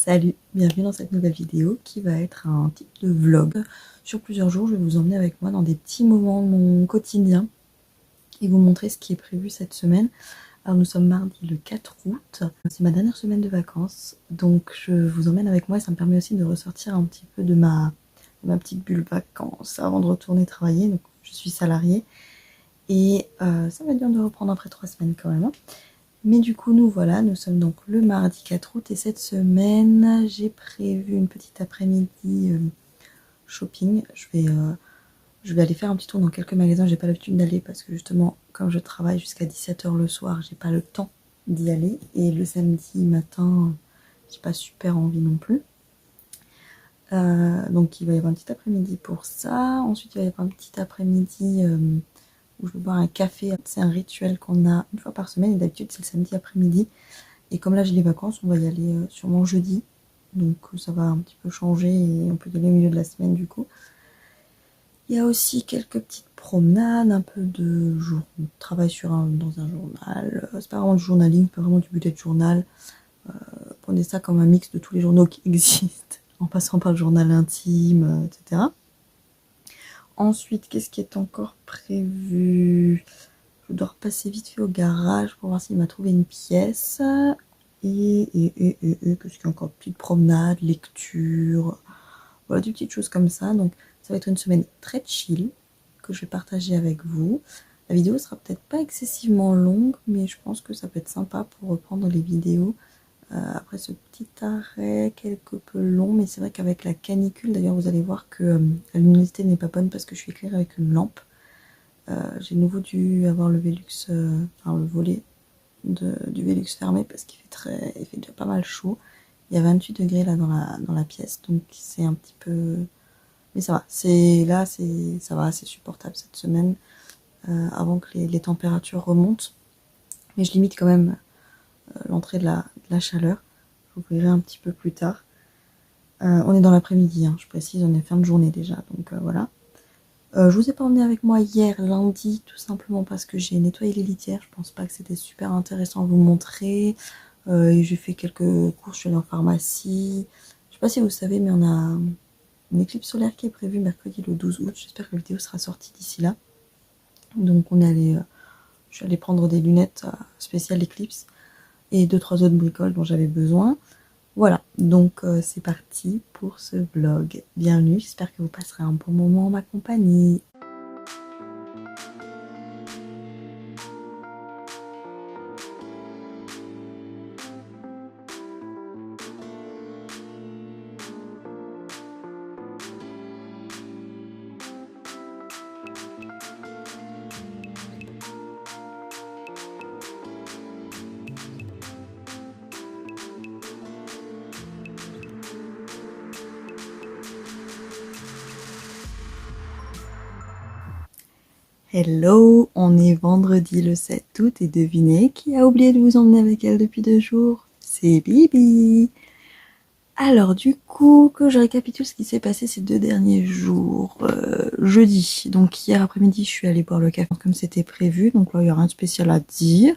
Salut, bienvenue dans cette nouvelle vidéo qui va être un type de vlog. Sur plusieurs jours, je vais vous emmener avec moi dans des petits moments de mon quotidien et vous montrer ce qui est prévu cette semaine. Alors nous sommes mardi le 4 août, c'est ma dernière semaine de vacances, donc je vous emmène avec moi et ça me permet aussi de ressortir un petit peu de ma petite bulle vacances avant de retourner travailler. Donc je suis salariée et ça va être bien de reprendre après 3 semaines quand même. Mais du coup, nous sommes donc le mardi 4 août et cette semaine, j'ai prévu une petite après-midi shopping. Je vais aller faire un petit tour dans quelques magasins. J'ai pas l'habitude d'aller parce que justement, comme je travaille jusqu'à 17 h le soir, j'ai pas le temps d'y aller. Et le samedi matin, j'ai pas super envie non plus. Donc il va y avoir un petit après-midi pour ça. Ensuite, il va y avoir un petit après-midi où je vais boire un café. C'est un rituel qu'on a une fois par semaine et d'habitude c'est le samedi après-midi. Et comme là j'ai les vacances, on va y aller sûrement jeudi. Donc ça va un petit peu changer et on peut y aller au milieu de la semaine du coup. Il y a aussi quelques petites promenades, un peu de travail dans un journal. C'est pas vraiment du journaling, pas vraiment du bullet journal. Prenez ça comme un mix de tous les journaux qui existent, en passant par le journal intime, etc. Ensuite, qu'est-ce qui est encore prévu? Je dois repasser vite fait au garage pour voir s'il m'a trouvé une pièce. Et qu'est-ce qu'il y a encore? Petite promenade, lecture, voilà, des petites choses comme ça. Donc ça va être une semaine très chill que je vais partager avec vous. La vidéo sera peut-être pas excessivement longue, mais je pense que ça peut être sympa pour reprendre les vidéos. Après ce petit arrêt quelque peu long, mais c'est vrai qu'avec la canicule, d'ailleurs vous allez voir que la luminosité n'est pas bonne parce que je suis éclairée avec une lampe. J'ai de nouveau dû avoir le Velux, le volet du Velux fermé parce qu'il fait déjà pas mal chaud. Il y a 28 degrés là dans la pièce, donc c'est un petit peu... Mais ça va, ça va, c'est supportable cette semaine, avant que les températures remontent. Mais je limite quand même l'entrée de la chaleur. Je vous verrai un petit peu plus tard. On est dans l'après-midi, hein, je précise, on est fin de journée déjà, donc voilà. Je vous ai pas emmené avec moi hier, lundi, tout simplement parce que j'ai nettoyé les litières. Je pense pas que c'était super intéressant à vous montrer. J'ai fait quelques courses, je suis allée en pharmacie. Je sais pas si vous savez, mais on a une éclipse solaire qui est prévue mercredi le 12 août. J'espère que la vidéo sera sortie d'ici là. Donc je suis allée prendre des lunettes spéciales éclipse et 2-3 autres bricoles dont j'avais besoin. Voilà, donc c'est parti pour ce vlog. Bienvenue, j'espère que vous passerez un bon moment en ma compagnie. Hello, on est vendredi le 7 août et devinez qui a oublié de vous emmener avec elle depuis 2 jours? C'est Bibi. Alors du coup, que je récapitule ce qui s'est passé ces 2 derniers jours. Jeudi, donc hier après-midi, je suis allée boire le café comme c'était prévu, donc là il n'y a rien de spécial à dire.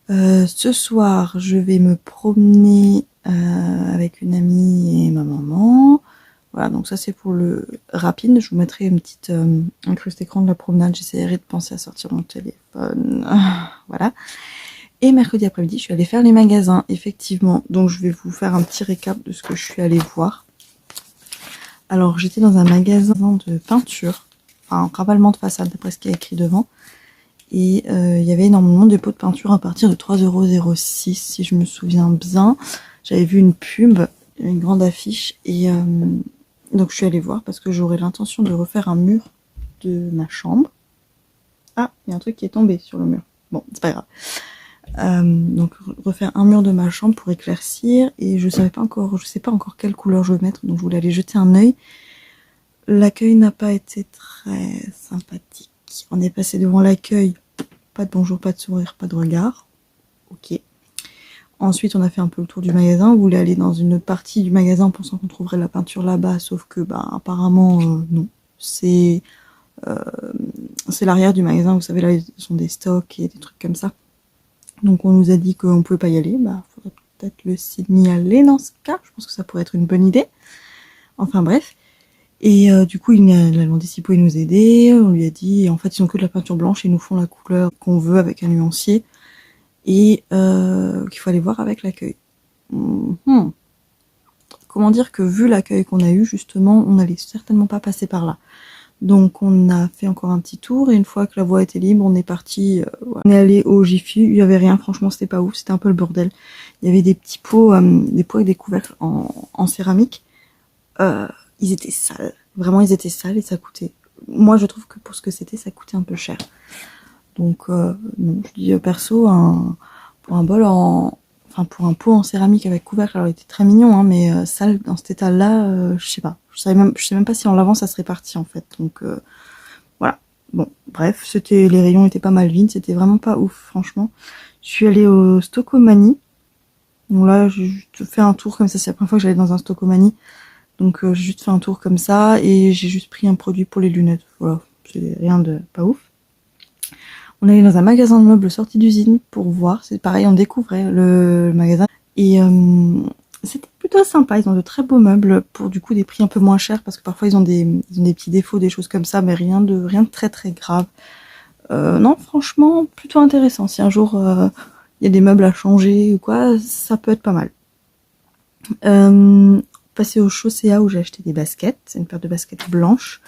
Ce soir, je vais me promener avec une amie et ma maman. Voilà, donc ça c'est pour le rapide. Je vous mettrai une petite incruste écran de la promenade. J'essaierai de penser à sortir mon téléphone. Voilà. Et mercredi après-midi, je suis allée faire les magasins, effectivement. Donc je vais vous faire un petit récap de ce que je suis allée voir. Alors j'étais dans un magasin de peinture, enfin ravalement de façade d'après ce qu'il y a écrit devant. Et il y avait énormément de pots de peinture à partir de 3,06 € si je me souviens bien. J'avais vu une pub, une grande affiche et donc je suis allée voir parce que j'aurais l'intention de refaire un mur de ma chambre. Ah, il y a un truc qui est tombé sur le mur. Bon, c'est pas grave. Donc refaire un mur de ma chambre pour éclaircir et je sais pas encore quelle couleur je veux mettre, donc je voulais aller jeter un œil. L'accueil n'a pas été très sympathique. On est passé devant l'accueil, pas de bonjour, pas de sourire, pas de regard. Ok. Ensuite, on a fait un peu le tour du magasin. On voulait aller dans une autre partie du magasin pensant qu'on trouverait la peinture là-bas, sauf que, apparemment, non. C'est l'arrière du magasin, vous savez, là, ils ont des stocks et des trucs comme ça. Donc, on nous a dit qu'on pouvait pas y aller. Faudrait peut-être le signaler dans ce cas. Je pense que ça pourrait être une bonne idée. Enfin bref. Et du coup, l'Anticypo, il nous aidait. On lui a dit, en fait, ils ont que de la peinture blanche, ils nous font la couleur qu'on veut avec un nuancier. Et qu'il faut aller voir avec l'accueil. Comment dire que vu l'accueil qu'on a eu, justement, on n'allait certainement pas passer par là. Donc on a fait encore un petit tour et une fois que la voie était libre, on est parti. Voilà. On est allé au Jiffy, il y avait rien, franchement c'était pas ouf, c'était un peu le bordel. Il y avait des petits pots, avec des couvercles en céramique. Ils étaient sales, vraiment ils étaient sales et ça coûtait. Moi je trouve que pour ce que c'était, ça coûtait un peu cher. Donc non, je dis perso, pour un bol pour un pot en céramique avec couvercle, alors il était très mignon, hein, mais sale dans cet état-là, je sais pas. Je sais même pas si en lavant ça serait parti en fait. Donc voilà. Bon, bref, les rayons étaient pas mal vides, c'était vraiment pas ouf, franchement. Je suis allée au Stocomanie. Donc là, j'ai juste fait un tour comme ça. C'est la première fois que j'allais dans un Stocomanie. Donc j'ai juste fait un tour comme ça et j'ai juste pris un produit pour les lunettes. Voilà, c'est rien de pas ouf. On allait dans un magasin de meubles sorti d'usine pour voir. C'est pareil, on découvrait le magasin. Et c'était plutôt sympa. Ils ont de très beaux meubles pour du coup des prix un peu moins chers parce que parfois ils ont des petits défauts, des choses comme ça, mais rien de très très grave. Non, franchement, plutôt intéressant. Si un jour il y a des meubles à changer ou quoi, ça peut être pas mal. Passer au Chaussea où j'ai acheté des baskets. C'est une paire de baskets blanches.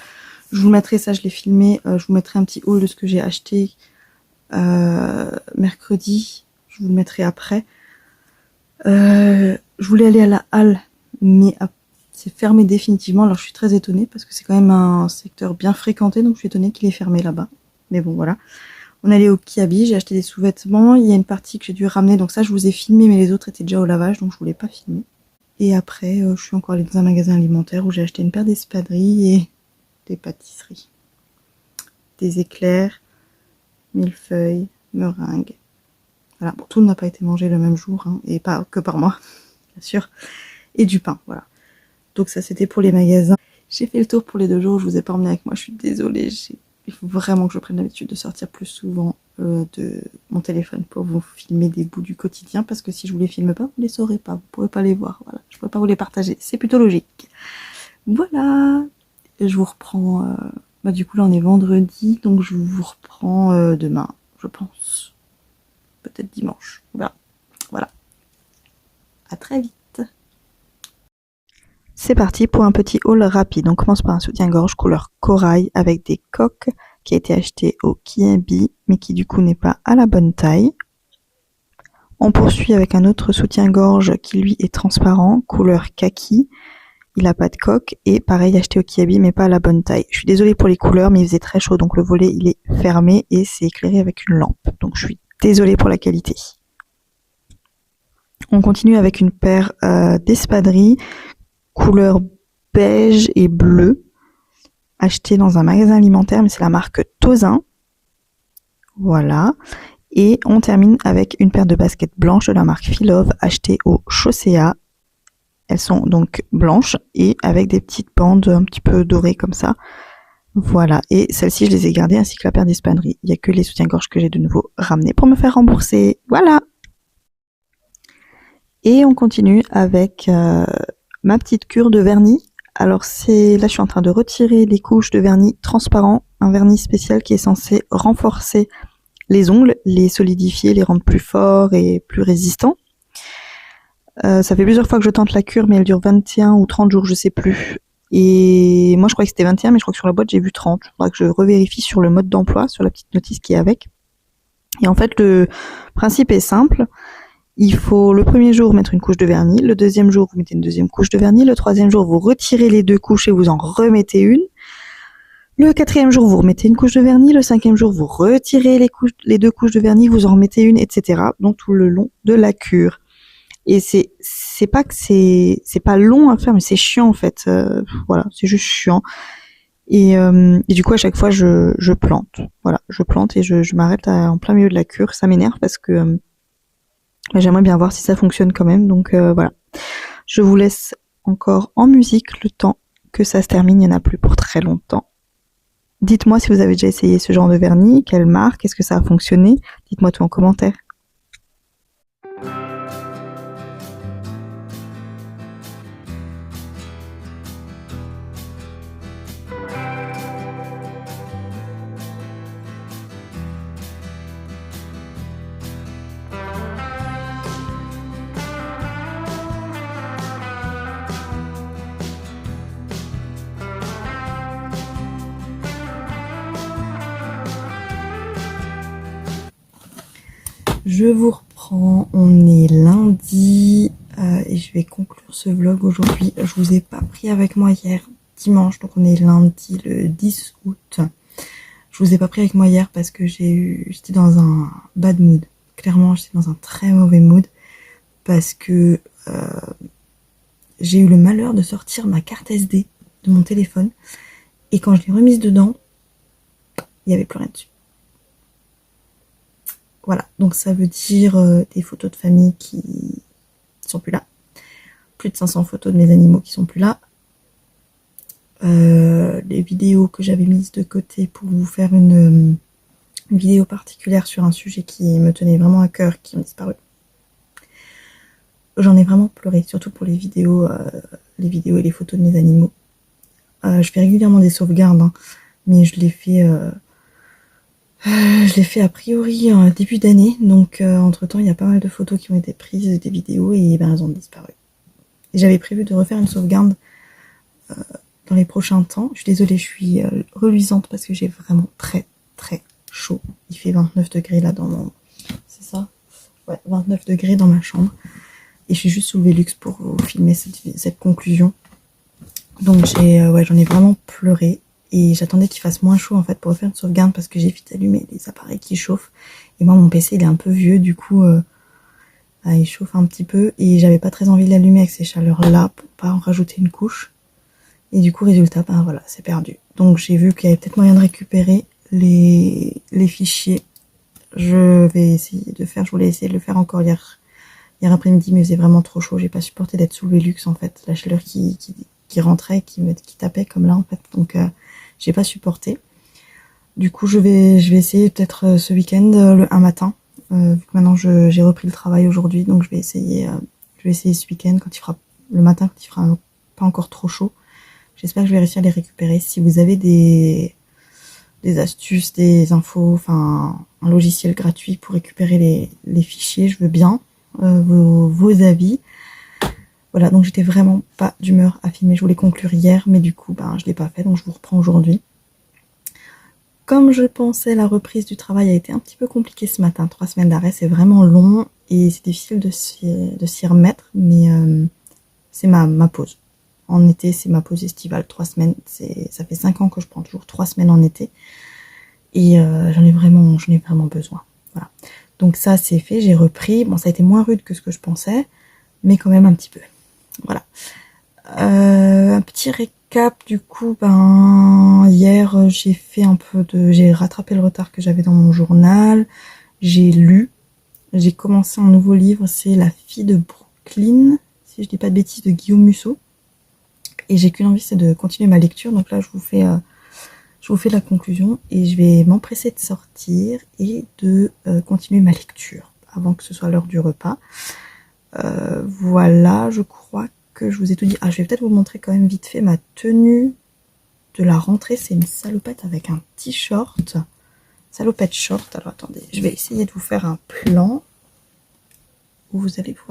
Je vous mettrai ça, je l'ai filmé. Je vous mettrai un petit haul de ce que j'ai acheté mercredi. Je vous le mettrai après. Je voulais aller à la halle, mais c'est fermé définitivement. Alors je suis très étonnée parce que c'est quand même un secteur bien fréquenté, donc je suis étonnée qu'il est fermé là-bas. Mais bon, voilà. On allait au Kiabi, j'ai acheté des sous-vêtements. Il y a une partie que j'ai dû ramener, donc ça je vous ai filmé, mais les autres étaient déjà au lavage, donc je voulais pas filmer. Et après, je suis encore allée dans un magasin alimentaire où j'ai acheté une paire d'espadrilles et des pâtisseries. Des éclairs, millefeuilles, meringues. Voilà, bon, tout n'a pas été mangé le même jour, hein, et pas que par moi, bien sûr. Et du pain, voilà. Donc ça, c'était pour les magasins. J'ai fait le tour pour les 2 jours, je vous ai pas emmené avec moi, je suis désolée. Il faut vraiment que je prenne l'habitude de sortir plus souvent de mon téléphone pour vous filmer des bouts du quotidien, parce que si je vous les filme pas, vous les saurez pas, vous pourrez pas les voir, voilà. Je pourrais pas vous les partager, c'est plutôt logique. Voilà, et je vous reprends, du coup là on est vendredi, donc je vous reprends demain, je pense. Peut-être dimanche, voilà. À très vite. C'est parti pour un petit haul rapide. On commence par un soutien-gorge couleur corail avec des coques qui a été acheté au Kiabi mais qui du coup n'est pas à la bonne taille. On poursuit avec un autre soutien-gorge qui lui est transparent, couleur kaki. Il n'a pas de coque et pareil acheté au Kiabi mais pas à la bonne taille. Je suis désolée pour les couleurs mais il faisait très chaud donc le volet il est fermé et c'est éclairé avec une lampe. Donc je suis désolée pour la qualité. On continue avec une paire d'espadrilles couleur beige et bleu, acheté dans un magasin alimentaire, mais c'est la marque Tozin. Voilà. Et on termine avec une paire de baskets blanches de la marque Filove, achetées au Chaussea. Elles sont donc blanches et avec des petites bandes un petit peu dorées comme ça. Voilà. Et celles-ci, je les ai gardées ainsi que la paire d'espadrilles. Il n'y a que les soutiens-gorge que j'ai de nouveau ramenés pour me faire rembourser. Voilà. Et on continue avec ma petite cure de vernis. Alors là je suis en train de retirer les couches de vernis transparent, un vernis spécial qui est censé renforcer les ongles, les solidifier, les rendre plus forts et plus résistants. Ça fait plusieurs fois que je tente la cure mais elle dure 21 ou 30 jours, je sais plus. Et moi je croyais que c'était 21 mais je crois que sur la boîte j'ai vu 30. Il faudra que je revérifie sur le mode d'emploi, sur la petite notice qui est avec. Et en fait le principe est simple. Il faut le premier jour mettre une couche de vernis, le deuxième jour vous mettez une deuxième couche de vernis, le troisième jour vous retirez les 2 couches et vous en remettez une. Le quatrième jour vous remettez une couche de vernis, le cinquième jour vous retirez les 2 couches de vernis, vous en remettez une, etc. Donc tout le long de la cure. Et c'est pas que c'est pas long à faire, mais c'est chiant en fait. Voilà, c'est juste chiant. Et du coup à chaque fois je plante. Voilà, je plante et je m'arrête en plein milieu de la cure. Ça m'énerve parce que j'aimerais bien voir si ça fonctionne quand même, donc voilà. Je vous laisse encore en musique le temps que ça se termine, il n'y en a plus pour très longtemps. Dites-moi si vous avez déjà essayé ce genre de vernis, quelle marque, est-ce que ça a fonctionné? Dites-moi tout en commentaire. Je vous reprends, on est lundi et je vais conclure ce vlog aujourd'hui. Je vous ai pas pris avec moi hier dimanche, donc on est lundi le 10 août. Je vous ai pas pris avec moi hier parce que j'étais dans un bad mood. Clairement, j'étais dans un très mauvais mood parce que j'ai eu le malheur de sortir ma carte SD de mon téléphone et quand je l'ai remise dedans, il n'y avait plus rien dessus. Voilà, donc ça veut dire des photos de famille qui sont plus là. Plus de 500 photos de mes animaux qui sont plus là. Les vidéos que j'avais mises de côté pour vous faire une vidéo particulière sur un sujet qui me tenait vraiment à cœur, qui ont disparu. J'en ai vraiment pleuré, surtout pour les vidéos et les photos de mes animaux. Je fais régulièrement des sauvegardes, hein, mais je l'ai fait a priori en début d'année, donc entre temps il y a pas mal de photos qui ont été prises, des vidéos, et ben, elles ont disparu. J'avais prévu de refaire une sauvegarde dans les prochains temps. Je suis désolée, je suis reluisante parce que j'ai vraiment très très chaud. Il fait 29 degrés là dans mon... C'est ça? Ouais, 29 degrés dans ma chambre. Et je suis juste sous le Velux pour vous filmer cette conclusion. Donc j'en ai vraiment pleuré. Et j'attendais qu'il fasse moins chaud en fait pour refaire une sauvegarde parce que j'évite d'allumer les appareils qui chauffent. Et moi mon PC il est un peu vieux, du coup il chauffe un petit peu. Et j'avais pas très envie de l'allumer avec ces chaleurs là pour pas en rajouter une couche. Et du coup résultat, ben voilà, c'est perdu. Donc j'ai vu qu'il y avait peut-être moyen de récupérer les fichiers. Je voulais essayer de le faire encore hier après-midi, mais il faisait vraiment trop chaud. J'ai pas supporté d'être sous le Velux en fait. La chaleur qui rentrait, qui tapait comme là en fait. Donc j'ai pas supporté. Du coup je vais essayer peut-être ce week-end, un matin. Vu que maintenant j'ai repris le travail aujourd'hui, donc je vais essayer ce week-end quand il fera le matin, quand il fera pas encore trop chaud. J'espère que je vais réussir à les récupérer. Si vous avez des astuces, des infos, enfin un logiciel gratuit pour récupérer les fichiers, je veux bien vos avis. Voilà, donc j'étais vraiment pas d'humeur à filmer. Je voulais conclure hier, mais du coup, ben, je l'ai pas fait, donc je vous reprends aujourd'hui. Comme je pensais, la reprise du travail a été un petit peu compliquée ce matin. 3 semaines d'arrêt, c'est vraiment long et c'est difficile de s'y remettre, mais c'est ma pause. En été, c'est ma pause estivale. 3 semaines, ça fait 5 ans que je prends toujours 3 semaines en été. Et j'en ai vraiment besoin. Voilà. Donc ça, c'est fait, j'ai repris. Bon, ça a été moins rude que ce que je pensais, mais quand même un petit peu. Voilà. Un petit récap, du coup, ben, hier, j'ai rattrapé le retard que j'avais dans mon journal. J'ai lu. J'ai commencé un nouveau livre, c'est La fille de Brooklyn, si je dis pas de bêtises, de Guillaume Musso. Et j'ai qu'une envie, c'est de continuer ma lecture. Donc là, je vous fais la conclusion et je vais m'empresser de sortir et de continuer ma lecture avant que ce soit l'heure du repas. Voilà, je crois que je vous ai tout dit. Ah, je vais peut-être vous montrer quand même vite fait ma tenue de la rentrée. C'est une salopette avec un t-shirt. Salopette short. Alors attendez, je vais essayer de vous faire un plan où vous allez voir.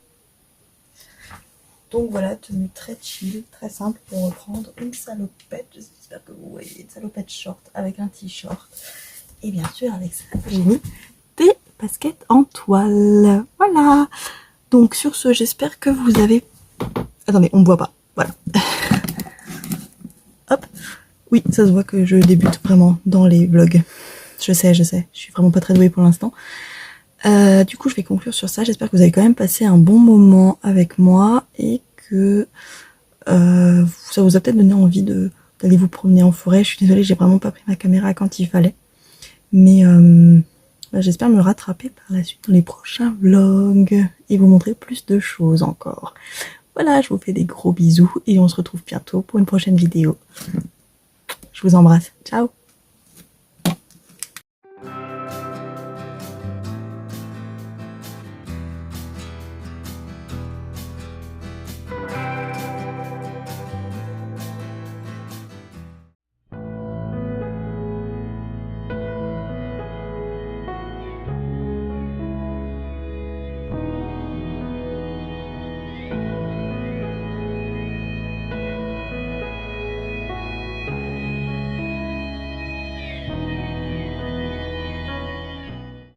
Donc voilà, tenue très chill, très simple pour reprendre une salopette. J'espère que vous voyez, une salopette short avec un t-shirt. Et bien sûr, avec ça, j'ai mis des baskets en toile. Voilà. Donc sur ce, j'espère que vous avez... Attendez, on ne voit pas. Voilà. Hop. Oui, ça se voit que je débute vraiment dans les vlogs. Je sais. Je suis vraiment pas très douée pour l'instant. Du coup, je vais conclure sur ça. J'espère que vous avez quand même passé un bon moment avec moi et que ça vous a peut-être donné envie d'aller vous promener en forêt. Je suis désolée, j'ai vraiment pas pris ma caméra quand il fallait. Mais j'espère me rattraper par la suite dans les prochains vlogs et vous montrer plus de choses encore. Voilà, je vous fais des gros bisous et on se retrouve bientôt pour une prochaine vidéo. Je vous embrasse. Ciao!